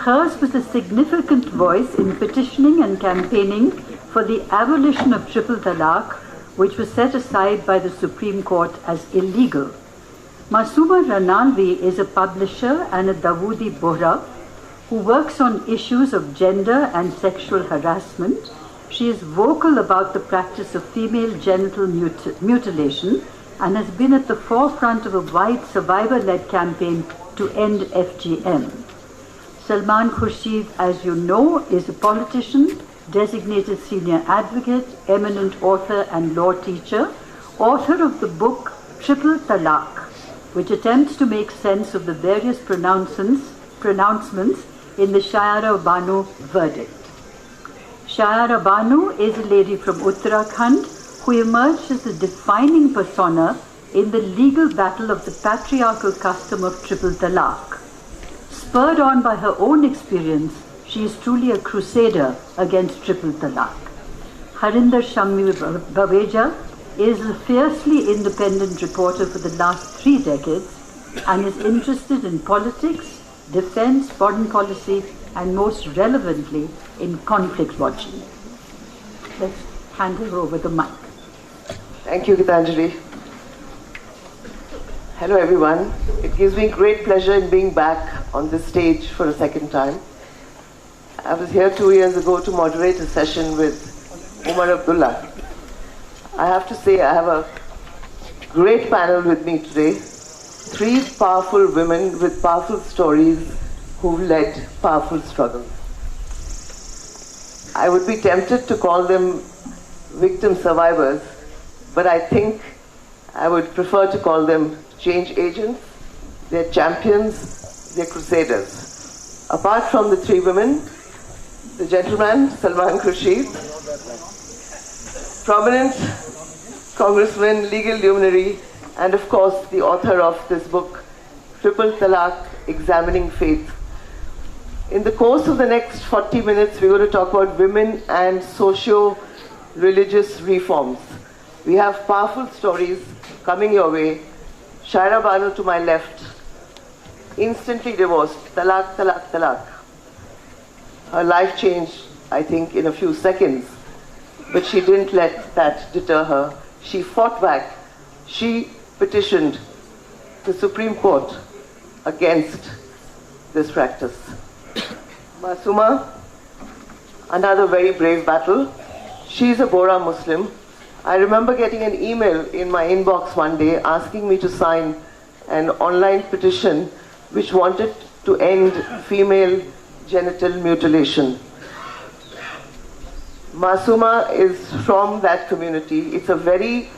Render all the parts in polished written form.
Hers was a significant voice in petitioning and campaigning for the abolition of triple talaq, which was set aside by the Supreme Court as illegal. Masooma Ranalvi is a publisher and a Dawoodi Bohra who works on issues of gender and sexual harassment. She is vocal about the practice of female genital mutilation and has been at the forefront of a wide survivor-led campaign to end FGM. Salman Khurshid, as you know, is a politician, designated senior advocate, eminent author and law teacher, author of the book Triple Talaq, which attempts to make sense of the various pronouncements in the Shayara Banu verdict. Shayara Banu is a lady from Uttarakhand who emerged as the defining persona in the legal battle of the patriarchal custom of triple talaq. Spurred on by her own experience, she is truly a crusader against triple talaq. Harinder Shammi Baweja is a fiercely independent reporter for the last 3 decades and is interested in politics, defense, foreign policy, and most relevantly, in conflict watching. Let's hand her over the mic. Thank you, Gitanjali. Hello, everyone. It gives me great pleasure in being back on this stage for a second time. I was here 2 years ago to moderate a session with Umar Abdullah. I have to say I have a great panel with me today. 3 powerful women with powerful stories who led powerful struggles. I would be tempted to call them victim survivors, but I think I would prefer to call them change agents. They're champions, they're crusaders. Apart from the 3 women, the gentleman, Salman Khurshid, prominent congressman, legal luminary, and of course the author of this book, Triple Talaq, Examining Faith. In the course of the next 40 minutes, we're going to talk about women and socio-religious reforms. We have powerful stories coming your way. Shayara Banu to my left, instantly divorced, talaq, talaq, talaq. Her life changed, I think, in a few seconds, but she didn't let that deter her. She fought back. She petitioned the Supreme Court against this practice. Masooma, another very brave battle. She's a Bohra Muslim. I remember getting an email in my inbox one day asking me to sign an online petition which wanted to end female genital mutilation. Masooma is from that community. It's a very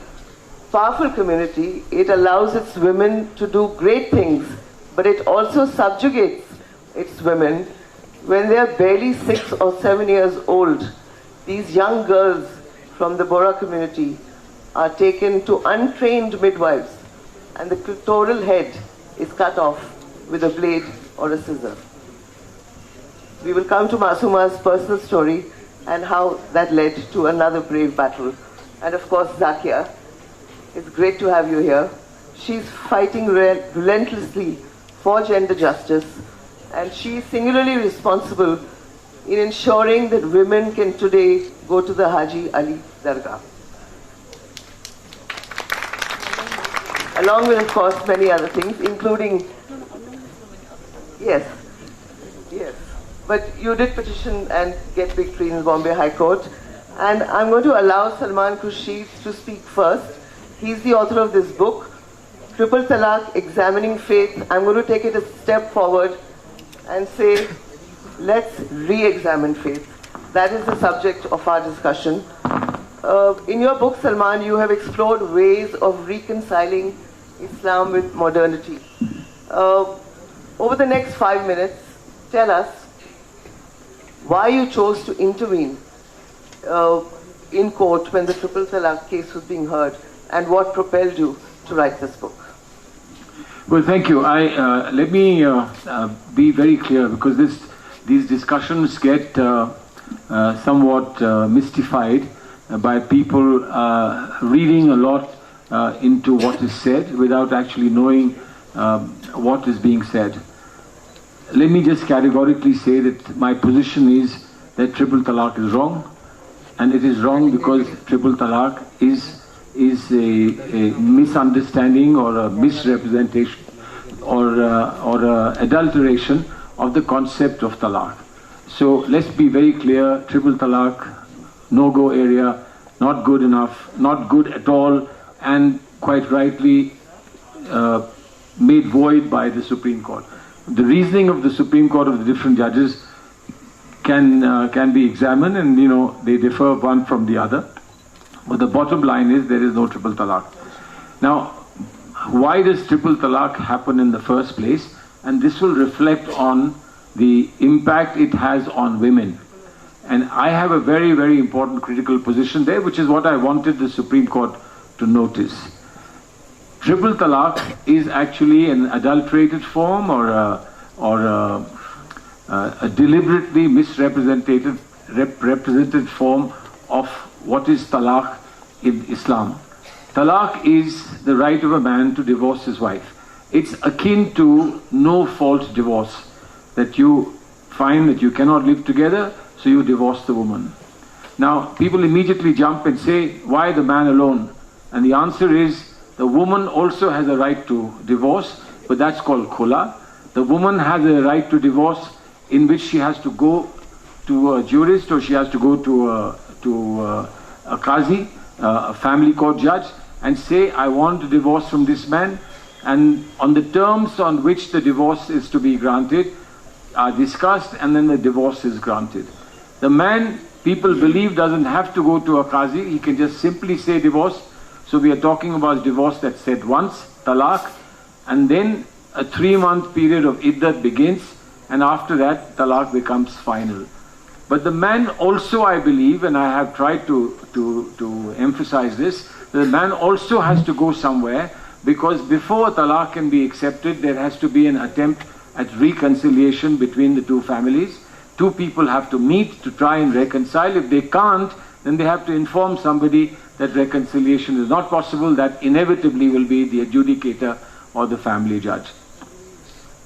powerful community. It allows its women to do great things, but it also subjugates its women. When they are barely 6 or 7 years old, these young girls from the Bohra community are taken to untrained midwives, and the clitoral head is cut off with a blade or a scissor. We will come to Masooma's personal story and how that led to another brave battle. And of course, Zakia. It's great to have you here. She's fighting relentlessly for gender justice, and she is singularly responsible in ensuring that women can today go to the Haji Ali Dargah. Along with, of course, many other things, including, yes, but you did petition and get victory in the Bombay High Court. And I'm going to allow Salman Khurshid to speak first. He's the author of this book, Triple Talaq, Examining Faith. I'm going to take it a step forward and say, let's re-examine faith. That is the subject of our discussion. In your book, Salman, you have explored ways of reconciling Islam with modernity. Over the next 5 minutes, tell us why you chose to intervene in court when the Triple Talaq case was being heard, and what propelled you to write this book. Well, thank you. Let me be very clear, because these discussions get somewhat mystified by people reading a lot into what is said without actually knowing what is being said. let me just categorically say that my position is that triple talaq is wrong, and it is wrong because triple talaq is a misunderstanding or a misrepresentation or adulteration of the concept of talaq. So let's be very clear: triple talaq, no-go area, not good enough, not good at all, and quite rightly made void by the Supreme Court. The reasoning of the Supreme Court of the different judges can be examined, and they differ one from the other. But the bottom line is there is no triple talaq. Now, why does triple talaq happen in the first place? And this will reflect on the impact it has on women. And I have a very, very important critical position there, which is what I wanted the Supreme Court to notice. Triple talaq is actually an adulterated form or a deliberately misrepresented form of what is talaq in Islam. Talaq is the right of a man to divorce his wife. It's akin to no-fault divorce, that you find that you cannot live together, so you divorce the woman. Now, people immediately jump and say, why the man alone? And the answer is, the woman also has a right to divorce, but that's called khula. The woman has a right to divorce in which she has to go to a jurist, or she has to go to a qazi, a family court judge, and say, I want to divorce from this man, and on the terms on which the divorce is to be granted are discussed, and then the divorce is granted. The man, people believe, doesn't have to go to a qazi, he can just simply say divorce. So we are talking about divorce that's said once, talaq, and then a 3-month period of iddat begins, and after that talaq becomes final. But the man also, I believe, and I have tried to emphasize this, the man also has to go somewhere, because before talaq can be accepted, there has to be an attempt at reconciliation between the two families. Two people have to meet to try and reconcile. If they can't, then they have to inform somebody that reconciliation is not possible. That inevitably will be the adjudicator or the family judge.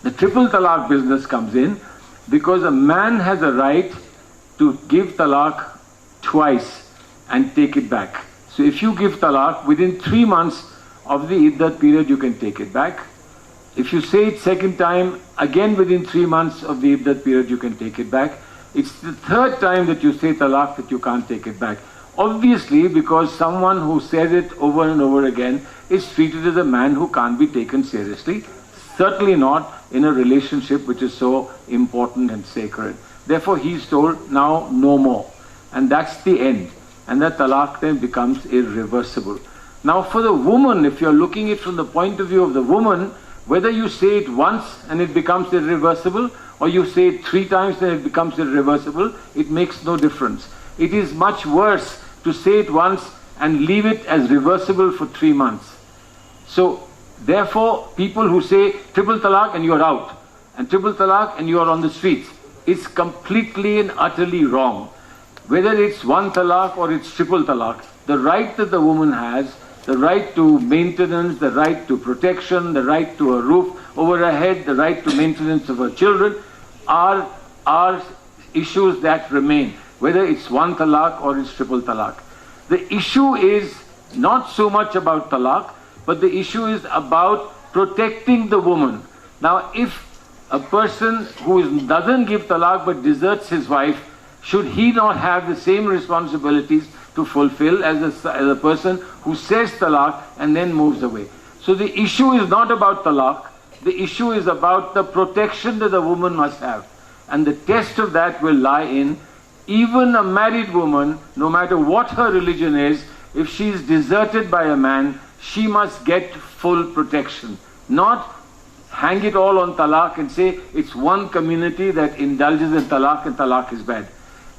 The triple talaq business comes in because a man has a right to give talaq twice and take it back. So if you give talaq, within 3 months of the iddat period, you can take it back. If you say it second time, again within 3 months of the iddat period, you can take it back. It's the third time that you say talaq that you can't take it back. Obviously, because someone who says it over and over again is treated as a man who can't be taken seriously. Certainly not in a relationship which is so important and sacred. Therefore, he's told, now no more. And that's the end. And that talaq then becomes irreversible. Now for the woman, if you're looking at it from the point of view of the woman, whether you say it once and it becomes irreversible, or you say it 3 times and it becomes irreversible, it makes no difference. It is much worse to say it once and leave it as reversible for 3 months. So therefore, people who say triple talaq and you're out, and triple talaq and you're on the streets, it's completely and utterly wrong. Whether it's 1 talaq or it's triple talaq, the right that the woman has, the right to maintenance, the right to protection, the right to a roof over her head, the right to maintenance of her children, are issues that remain, whether it's 1 talaq or it's triple talaq. The issue is not so much about talaq, but the issue is about protecting the woman. Now, if a person who doesn't give talaq but deserts his wife, should he not have the same responsibilities to fulfill as a person who says talaq and then moves away? So the issue is not about talaq, the issue is about the protection that the woman must have. And the test of that will lie in, even a married woman, no matter what her religion is, if she is deserted by a man, she must get full protection. Not hang it all on talaq and say it's one community that indulges in talaq and talaq is bad.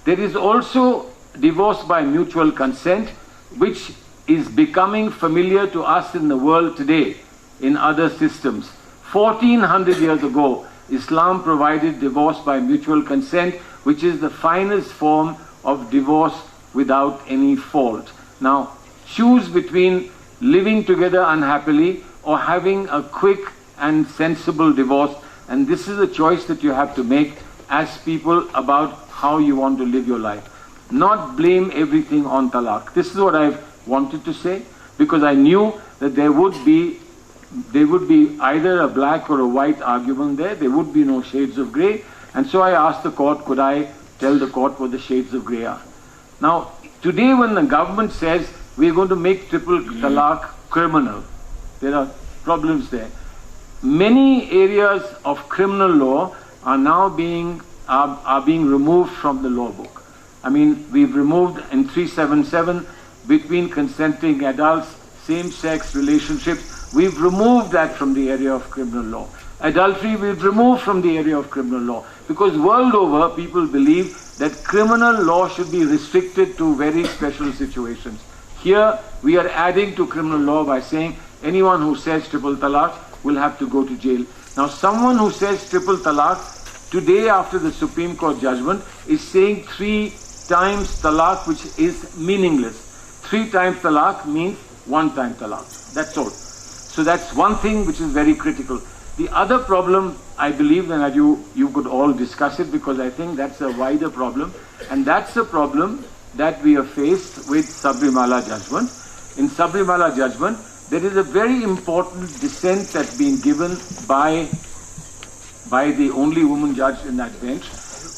There is also divorce by mutual consent, which is becoming familiar to us in the world today, in other systems. 1400 years ago, Islam provided divorce by mutual consent, which is the finest form of divorce without any fault. Now, choose between living together unhappily or having a quick and sensible divorce And this is a choice that you have to make as people about how you want to live your life. Not blame everything on talaq. This is what I've wanted to say, because I knew that there would be either a black or a white argument there. There would be no shades of grey. And so I asked the court, could I tell the court what the shades of grey are? Now, today when the government says we're going to make triple talaq criminal, there are problems there. Many areas of criminal law are now being removed from the law book. I mean, we've removed in 377 between consenting adults, same-sex relationships. We've removed that from the area of criminal law. Adultery we've removed from the area of criminal law, because world over people believe that criminal law should be restricted to very special situations. Here we are adding to criminal law by saying anyone who says triple talaq will have to go to jail. Now someone who says triple talaq today after the Supreme Court judgment is saying 3 times talaq, which is meaningless. 3 times talaq means 1 time talaq. That's all. So that's one thing which is very critical. The other problem, I believe, that you could all discuss it, because I think that's a wider problem, and that's a problem that we are faced with Sabrimala judgment. In Sabrimala judgment, there is a very important dissent that's been given by the only woman judge in that bench,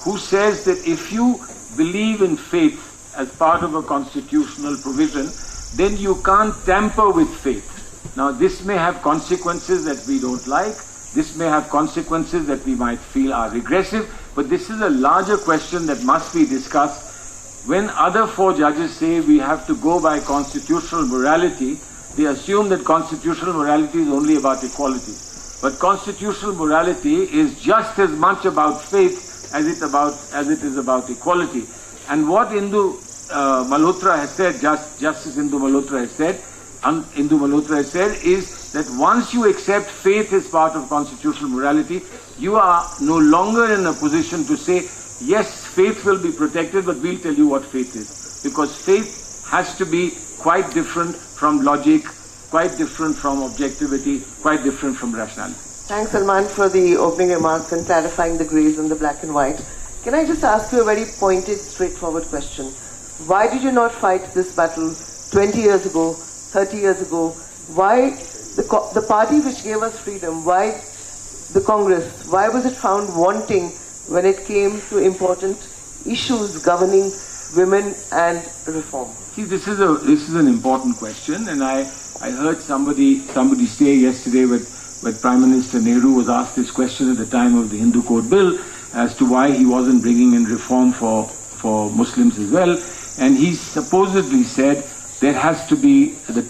who says that if you believe in faith as part of a constitutional provision, then you can't tamper with faith. Now, this may have consequences that we don't like. This may have consequences that we might feel are regressive. But this is a larger question that must be discussed. When other 4 judges say we have to go by constitutional morality, they assume that constitutional morality is only about equality. But constitutional morality is just as much about faith as it is about equality. And what Malhotra has said, Justice Indu Malhotra has said, is that once you accept faith as part of constitutional morality, you are no longer in a position to say, yes, faith will be protected, but we'll tell you what faith is. Because faith has to be quite different from logic, quite different from objectivity, quite different from rationality. Thanks, Salman, for the opening remarks and clarifying the greys and the black and white. Can I just ask you a very pointed, straightforward question? Why did you not fight this battle 20 years ago, 30 years ago? Why the party which gave us freedom, why the Congress, why was it found wanting when it came to important issues governing women and reform? See, this is an important question, and I heard somebody say yesterday when Prime Minister Nehru was asked this question at the time of the Hindu Code Bill as to why he wasn't bringing in reform for Muslims as well, and he supposedly said the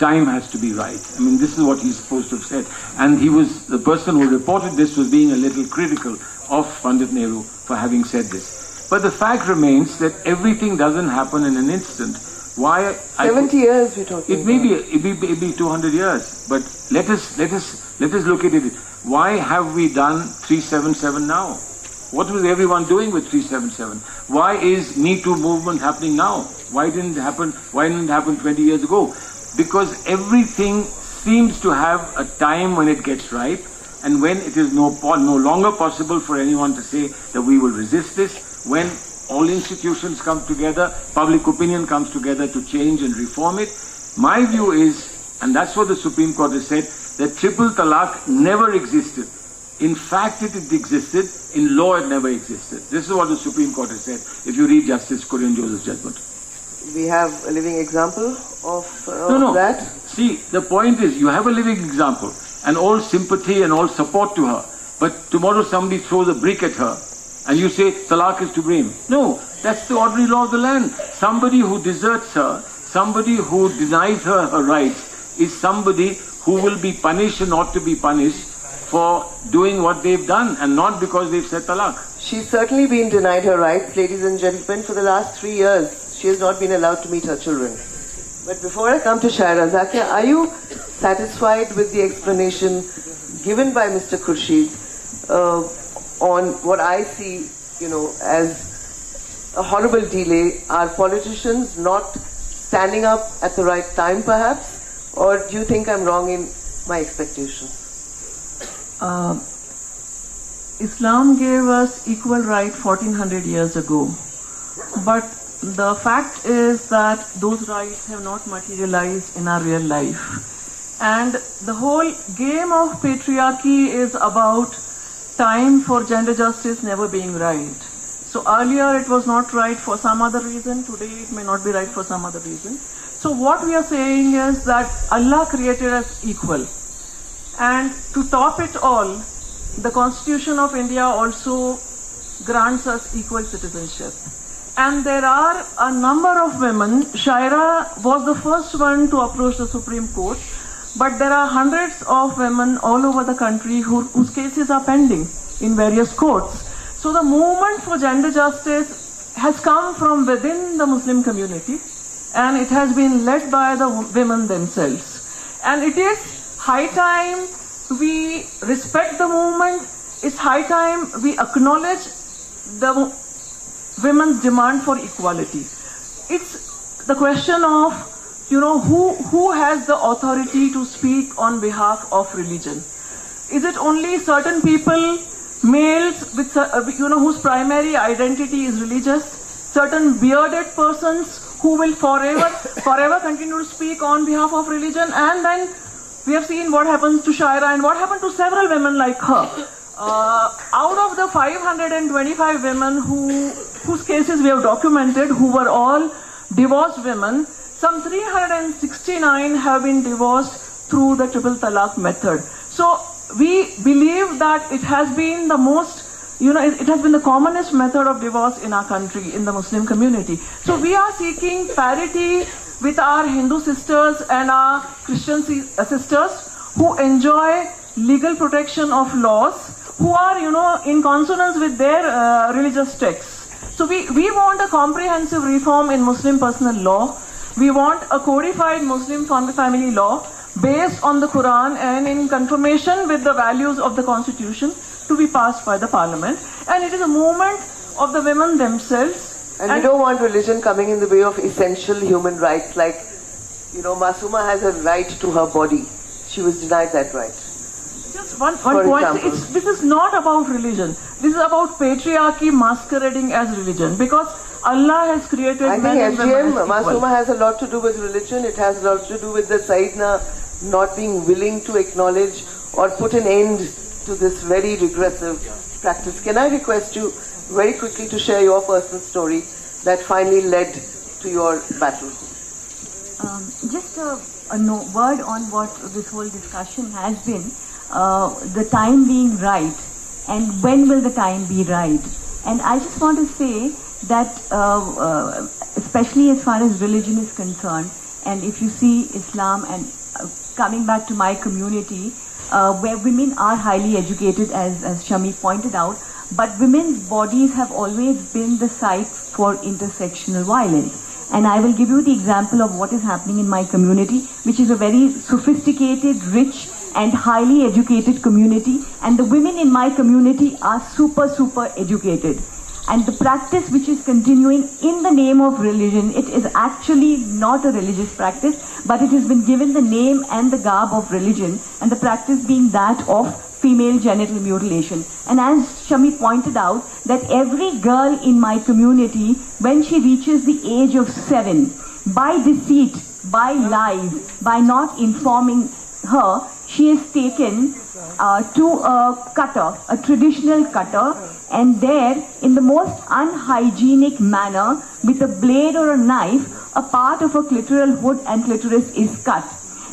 time has to be right. I mean, this is what he's supposed to have said. And the person who reported this was being a little critical of Pandit Nehru for having said this. But the fact remains that everything doesn't happen in an instant. 70 years we're talking about. It may be 200 years. But let us look at it. Why have we done 377 now? What was everyone doing with 377? Why is Me Too movement happening now? Why didn't it happen 20 years ago? Because everything seems to have a time when it gets ripe, and when it is no longer possible for anyone to say that we will resist this, when all institutions come together, public opinion comes together to change and reform it. My view is, and that's what the Supreme Court has said, that triple talaq never existed. In fact, it existed. In law, it never existed. This is what the Supreme Court has said, if you read Justice Kurian Joseph's judgment. We have a living example of that? See, the point is, you have a living example, and all sympathy and all support to her. But tomorrow somebody throws a brick at her, and you say, talaq is to blame. No, that's the ordinary law of the land. Somebody who deserts her, somebody who denies her her rights, is somebody who will be punished and ought to be punished for doing what they've done, and not because they've said talaq. She's certainly been denied her rights, ladies and gentlemen, for the last 3 years. She has not been allowed to meet her children. But before I come to Shaira Zakia, are you satisfied with the explanation given by Mr. Khurshid on what I see, as a horrible delay? Are politicians not standing up at the right time, perhaps? Or do you think I'm wrong in my expectations? Islam gave us equal right 1400 years ago. But the fact is that those rights have not materialized in our real life. And the whole game of patriarchy is about time for gender justice never being right. So earlier it was not right for some other reason, today it may not be right for some other reason. So what we are saying is that Allah created us equal. And to top it all, the Constitution of India also grants us equal citizenship. And there are a number of women. Shaira was the first one to approach the Supreme Court, but there are hundreds of women all over the country whose cases are pending in various courts. So the movement for gender justice has come from within the Muslim community, and it has been led by the women themselves. And it is high time we respect the movement. It's high time we acknowledge the women's demand for equality. It's the question of, who has the authority to speak on behalf of religion? Is it only certain people, males with, whose primary identity is religious, certain bearded persons who will forever continue to speak on behalf of religion? And then we have seen what happens to Shaira and what happened to several women like her. Out of the 525 women whose cases we have documented, who were all divorced women, some 369 have been divorced through the triple talaq method. So we believe that it has been the most, it has been the commonest method of divorce in our country, in the Muslim community. So we are seeking parity with our Hindu sisters and our Christian sisters who enjoy legal protection of laws, who are, in consonance with their religious texts. So we want a comprehensive reform in Muslim personal law. We want a codified Muslim family law based on the Quran and in confirmation with the values of the Constitution to be passed by the Parliament. And it is a movement of the women themselves. And we don't want religion coming in the way of essential human rights, like, Masuma has a right to her body. She was denied that right. Just one point. This is not about religion. This is about patriarchy masquerading as religion, because Allah has created men and women as equal. Masuma has a lot to do with religion. It has a lot to do with the Sayyidina not being willing to acknowledge or put an end to this very regressive practice. Can I request you very quickly to share your personal story that finally led to your battle? Just a word on what this whole discussion has been. The time being right, and when will the time be right? And I just want to say that especially as far as religion is concerned, and if you see Islam, and coming back to my community, where women are highly educated, as Shami pointed out, but women's bodies have always been the site for intersectional violence. And I will give you the example of what is happening in my community, which is a very sophisticated, rich, and highly educated community. And the women in my community are super educated. And the practice which is continuing in the name of religion, it is actually not a religious practice, but it has been given the name and the garb of religion, and the practice being that of female genital mutilation. And as Shami pointed out, that every girl in my community, when she reaches the age of 7, by deceit, by lies, by not informing her, she is taken to a cutter, a traditional cutter, and there, in the most unhygienic manner, with a blade or a knife, a part of her clitoral hood and clitoris is cut.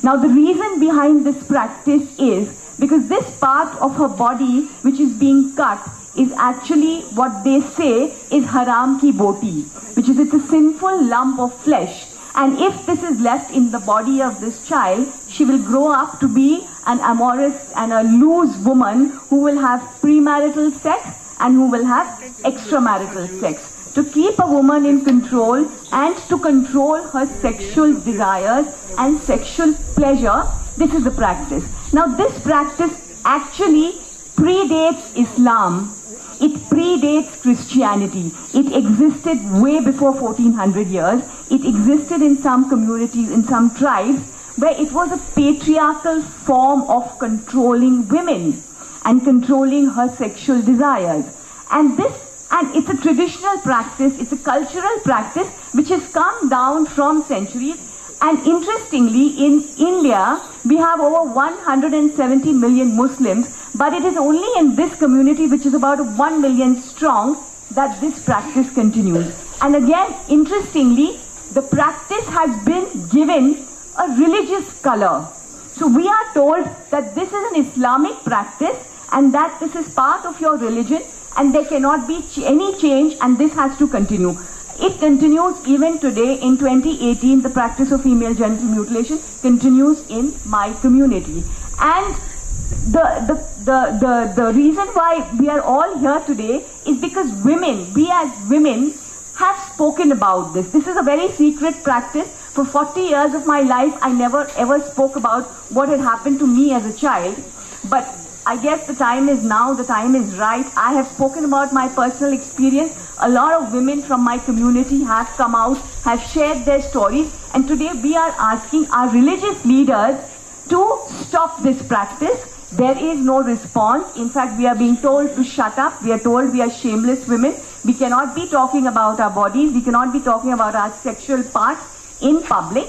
Now, the reason behind this practice is because this part of her body which is being cut is actually what they say is haram ki boti, which is it's a sinful lump of flesh. And if this is left in the body of this child, she will grow up to be an amorous and a loose woman who will have premarital sex and who will have extramarital sex. To keep a woman in control and to control her sexual desires and sexual pleasure, this is the practice. Now, this practice actually predates Islam. It predates Christianity. It existed way before 1400 years. It existed in some communities, in some tribes, where it was a patriarchal form of controlling women. and controlling her sexual desires. And it's a traditional practice, it's a cultural practice which has come down from centuries. And interestingly, in India, we have over 170 million Muslims, but it is only in this community, which is about 1 million strong, that this practice continues. And again, interestingly, the practice has been given a religious color. So we are told that this is an Islamic practice and that this is part of your religion and there cannot be any change and this has to continue. It continues even today in 2018. The practice of female genital mutilation continues in my community. And the reason why we are all here today is because we as women have spoken about this. This is a very secret practice. For 40 years of my life, I never ever spoke about what had happened to me as a child. But I guess the time is now, the time is right. I have spoken about my personal experience. A lot of women from my community have come out, have shared their stories. And today we are asking our religious leaders to stop this practice. There is no response. In fact, we are being told to shut up. We are told we are shameless women. We cannot be talking about our bodies. We cannot be talking about our sexual parts in public.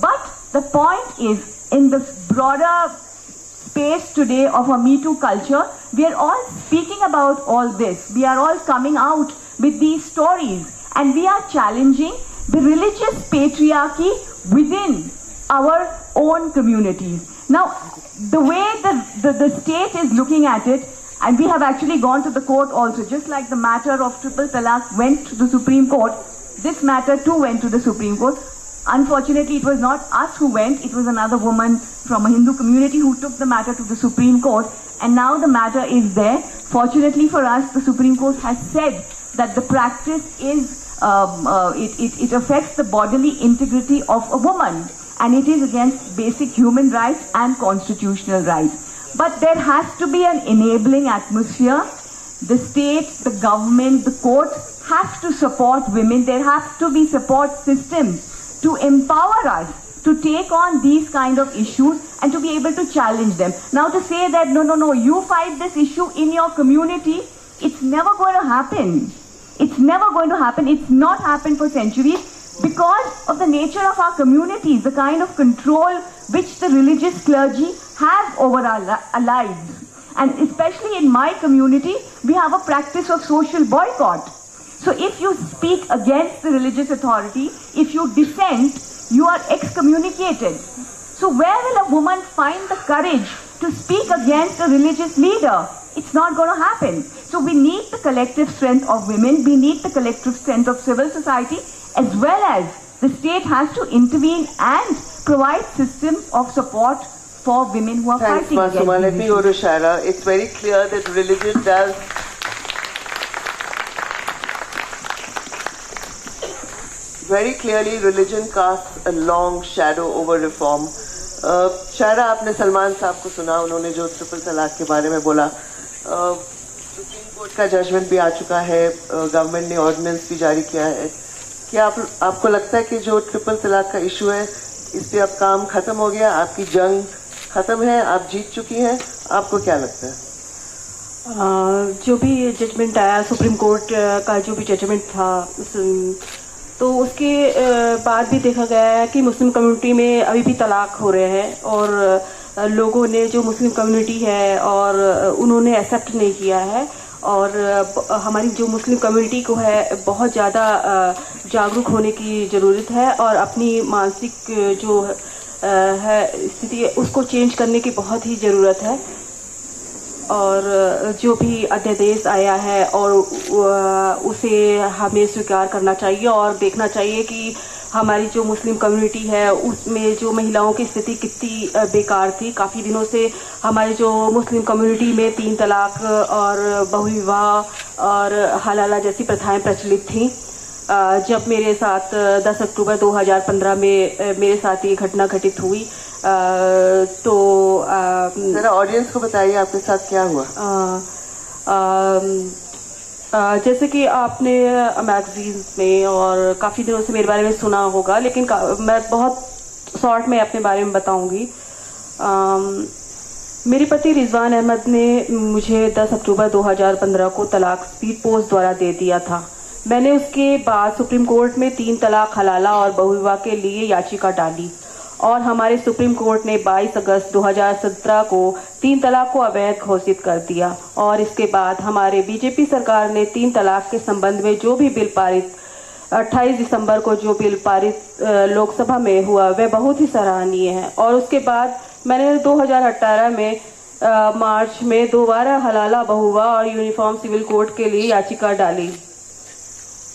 But the point is, in the broader space today of a Me Too culture, we are all speaking about all this. We are all coming out with these stories. And we are challenging the religious patriarchy within our own communities. Now, the way the state is looking at it, and we have actually gone to the court also, just like the matter of triple talaq went to the Supreme Court, this matter too went to the Supreme Court. Unfortunately, it was not us who went, it was another woman from a Hindu community who took the matter to the Supreme Court, and now the matter is there. Fortunately for us, the Supreme Court has said that the practice is, it affects the bodily integrity of a woman, and it is against basic human rights and constitutional rights. But there has to be an enabling atmosphere. The state, the government, the court have to support women. There have to be support systems to empower us to take on these kind of issues and to be able to challenge them. Now to say that, no, you fight this issue in your community, it's never going to happen. It's never going to happen. It's not happened for centuries because of the nature of our communities, the kind of control which the religious clergy have over our lives. And especially in my community, we have a practice of social boycott. So if you speak against the religious authority, if you dissent, you are excommunicated. So where will a woman find the courage to speak against a religious leader? It's not going to happen. So we need the collective strength of women, we need the collective strength of civil society, as well as the state has to intervene and provide systems of support for women who are fighting against Masooma. Let me go to Shaira. It's very clear that religion does very clearly religion casts a long shadow over reform. शायरा, आपने सलमान साहब को सुना, उन्होंने जो triple तलाक के बारे में बोला. सुप्रीम कोर्ट का जजमेंट भी आ चुका है, गवर्नमेंट ने ऑर्डिनेंस भी जारी किया है. क्या आपको लगता है कि जो ट्रिपल तलाक का इशू है, इस पे अब काम खत्म हो गया, आपकी जंग खत्म है, आप जीत चुकी हैं? आपको क्या लगता है? जो भी जजमेंट आया, सुप्रीम कोर्ट का जो भी जजमेंट था, तो उसके बाद भी देखा गया है कि मुस्लिम कम्युनिटी में अभी भी तलाक हो रहे हैं और लोगों ने, जो मुस्लिम कम्युनिटी है और उन्होंने एक्सेप्ट नहीं किया है. और हमारी जो मुस्लिम कम्युनिटी को है बहुत ज़्यादा जागरूक होने की ज़रूरत है और अपनी मानसिक जो है स्थिति उसको चेंज करने की बहुत ही ज़रूरत है. और जो भी अध्यादेश आया है और उसे हमें स्वीकार करना चाहिए और देखना चाहिए कि हमारी जो मुस्लिम कम्युनिटी है उसमें जो महिलाओं की स्थिति कितनी बेकार थी. काफ़ी दिनों से हमारी जो मुस्लिम कम्युनिटी में 3 तलाक और बहुविवाह और हलाला जैसी प्रथाएं प्रचलित थीं. जब मेरे साथ 10 अक्टूबर 2015 में मेरे साथ ये घटना घटित हुई, तो जरा ऑडियंस को बताइए आपके साथ क्या हुआ. जैसे कि आपने मैगजीन्स में और काफ़ी दिनों से मेरे बारे में सुना होगा, लेकिन मैं बहुत शॉर्ट में अपने बारे में बताऊंगी. मेरे पति रिजवान अहमद ने मुझे 10 अक्टूबर 2015 को तलाक स्पीड पोस्ट द्वारा दे दिया था। मैंने उसके बाद सुप्रीम कोर्ट में 3 तलाक हलाला और बहुविवाह के लिए याचिका डाली और हमारे सुप्रीम कोर्ट ने 22 अगस्त 2017 को 3 तलाक को अवैध घोषित कर दिया। और इसके बाद हमारे बीजेपी सरकार ने 3 तलाक के संबंध में जो भी बिल पारित 28 दिसंबर को जो बिल पारित लोकसभा में हुआ वह बहुत ही सराहनीय है। और उसके बाद मैंने 2018 में मार्च में दोबारा हलाला बहुविवाह और यूनिफॉर्म सिविल कोड के लिए याचिका डाली।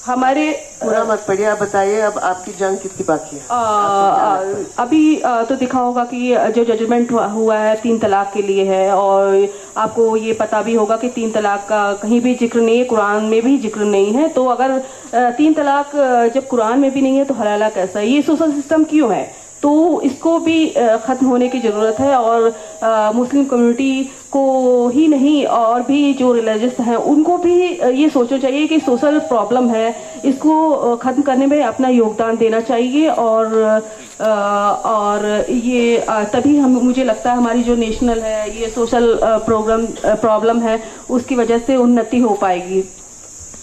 हमारे पूरा मत पढ़िए, आप बताइए अब आपकी जंग कितनी बाकी है? अभी तो दिखा होगा कि जो जजमेंट हुआ है 3 तलाक के लिए है, और आपको ये पता भी होगा कि 3 तलाक का कहीं भी जिक्र नहीं है, कुरान में भी जिक्र नहीं है। तो अगर 3 तलाक जब कुरान में भी नहीं है तो हलाला कैसा है? ये सोशल सिस्टम क्यों है? तो इसको भी ख़त्म होने की ज़रूरत है। और मुस्लिम कम्युनिटी को ही नहीं और भी जो रिलीजियस हैं उनको भी ये सोचना चाहिए कि सोशल प्रॉब्लम है, इसको ख़त्म करने में अपना योगदान देना चाहिए। और ये तभी हम, मुझे लगता है हमारी जो नेशनल है ये सोशल प्रॉब्लम है उसकी वजह से उन्नति हो पाएगी।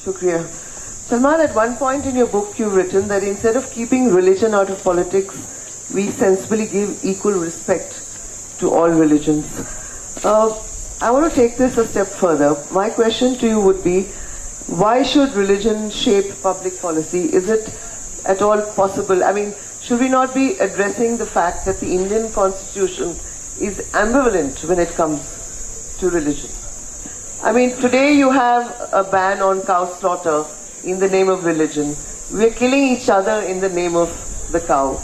शुक्रिया। Salman, at one point in your book you've written that instead of keeping religion out of politics, we sensibly give equal respect to all religions. I want to take this a step further. My question to you would be, why should religion shape public policy? Is it at all possible? I mean, should we not be addressing the fact that the Indian Constitution is ambivalent when it comes to religion? I mean, today you have a ban on cow slaughter in the name of religion. We are killing each other in the name of the cow.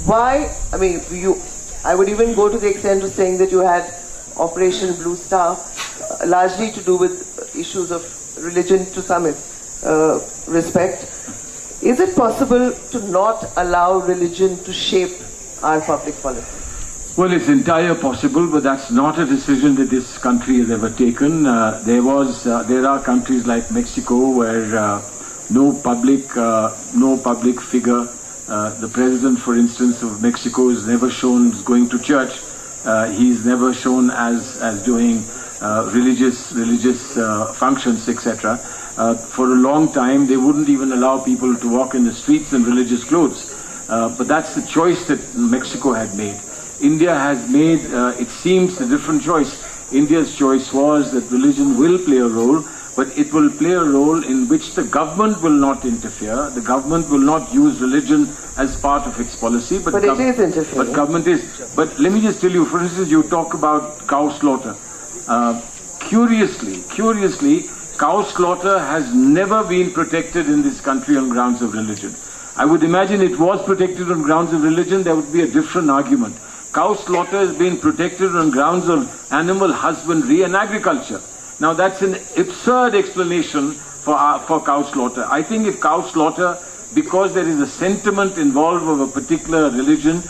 Why? I mean, I would even go to the extent of saying that you had Operation Blue Star, largely to do with issues of religion to some respect. Is it possible to not allow religion to shape our public policy? Well, it's entirely possible, but that's not a decision that this country has ever taken. There are countries like Mexico where no public figure, the president, for instance, of Mexico is never shown going to church. He's never shown as doing religious functions, etc. For a long time, they wouldn't even allow people to walk in the streets in religious clothes. But that's the choice that Mexico had made. India has made, it seems, a different choice. India's choice was that religion will play a role, but it will play a role in which the government will not interfere. The government will not use religion as part of its policy. But it is interfering. But government is. But let me just tell you, for instance, you talk about cow slaughter. Curiously, cow slaughter has never been protected in this country on grounds of religion. I would imagine it was protected on grounds of religion, there would be a different argument. Cow slaughter has been protected on grounds of animal husbandry and agriculture. Now that's an absurd explanation for cow slaughter. I think if cow slaughter, because there is a sentiment involved of a particular religion